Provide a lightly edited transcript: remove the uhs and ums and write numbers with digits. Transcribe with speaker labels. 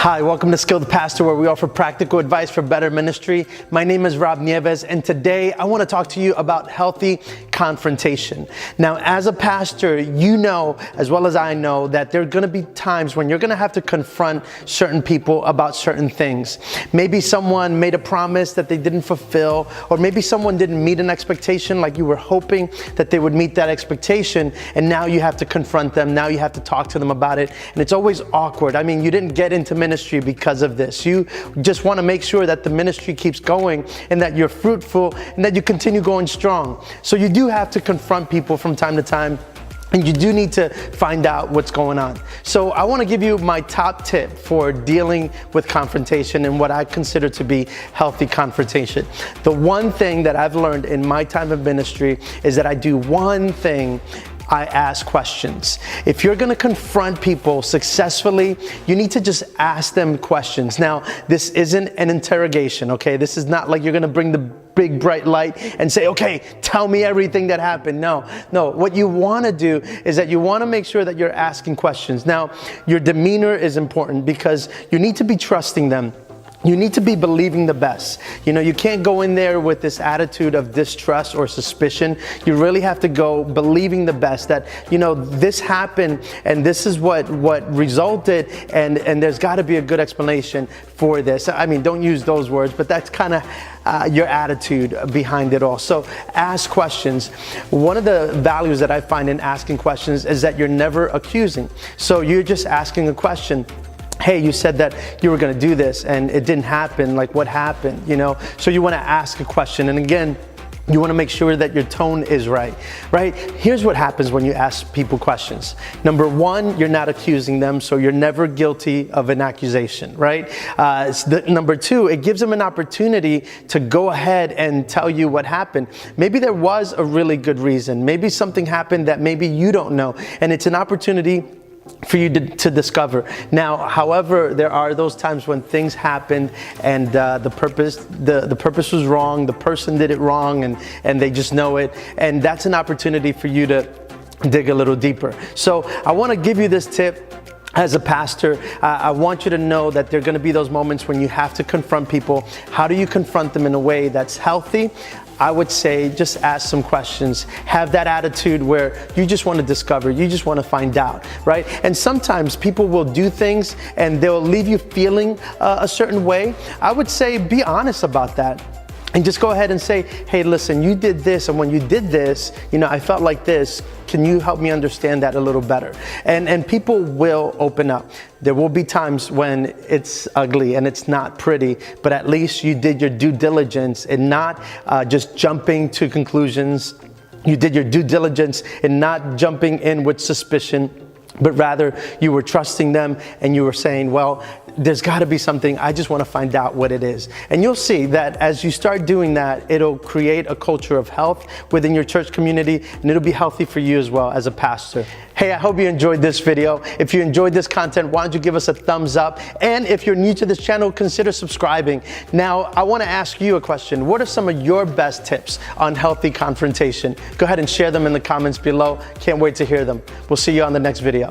Speaker 1: Hi, welcome to Skilled Pastor, where we offer practical advice for better ministry. My name is Rob Nieves, and today I want to talk to you about healthy confrontation. Now, as a pastor, you know, as well as I know, that there are going to be times when you're going to have to confront certain people about certain things. Maybe someone made a promise that they didn't fulfill, or maybe someone didn't meet an expectation like you were hoping that they would meet that expectation, and now you have to confront them. Now you have to talk to them about it, and it's always awkward. I mean, you didn't get into ministry because of this. You just want to make sure that the ministry keeps going and that you're fruitful and that you continue going strong. So you do have to confront people from time to time, and you do need to find out what's going on. So I want to give you my top tip for dealing with confrontation and what I consider to be healthy confrontation. The one thing that I've learned in my time of ministry is that I do one thing. I ask questions. If you're going to confront people successfully, you need to just ask them questions. Now, this isn't an interrogation, okay? This is not like you're going to bring the big bright light and say, okay, tell me everything that happened. No. What you want to do is that you want to make sure that you're asking questions. Now, your demeanor is important because you need to be trusting them. You need to be believing the best. You know, you can't go in there with this attitude of distrust or suspicion. You really have to go believing the best, that, you know, this happened and this is what resulted, and there's got to be a good explanation for this. I mean, don't use those words, but that's kind of your attitude behind it all. So ask questions. One of the values that I find in asking questions is that you're never accusing. So you're just asking a question. Hey, you said that you were going to do this and it didn't happen. Like, what happened? You know, so you want to ask a question. And again, you want to make sure that your tone is right? Here's what happens when you ask people questions. Number one, you're not accusing them, so you're never guilty of an accusation, right? Number two, it gives them an opportunity to go ahead and tell you what happened. Maybe there was a really good reason. Maybe something happened that maybe you don't know, and it's an opportunity for you to discover. Now, however, there are those times when things happened and the purpose was wrong, the person did it wrong, and they just know it, and that's an opportunity for you to dig a little deeper. So I want to give you this tip. As a pastor, I want you to know that there are going to be those moments when you have to confront people. How do you confront them in a way that's healthy? I would say just ask some questions. Have that attitude where you just want to discover, you just want to find out, right? And sometimes people will do things and they'll leave you feeling a certain way. I would say be honest about that. And just go ahead and say, hey, listen, you did this, and when you did this, you know, I felt like this. Can you help me understand that a little better? And people will open up. There will be times when it's ugly and it's not pretty, but at least you did your due diligence and not just jumping to conclusions. You did your due diligence and not jumping in with suspicion, but rather you were trusting them and you were saying, well, there's got to be something. I just want to find out what it is. And you'll see that as you start doing that, it'll create a culture of health within your church community, and it'll be healthy for you as well as a pastor. Hey, I hope you enjoyed this video. If you enjoyed this content, why don't you give us a thumbs up? And if you're new to this channel, consider subscribing. Now, I want to ask you a question. What are some of your best tips on healthy confrontation? Go ahead and share them in the comments below. Can't wait to hear them. We'll see you on the next video.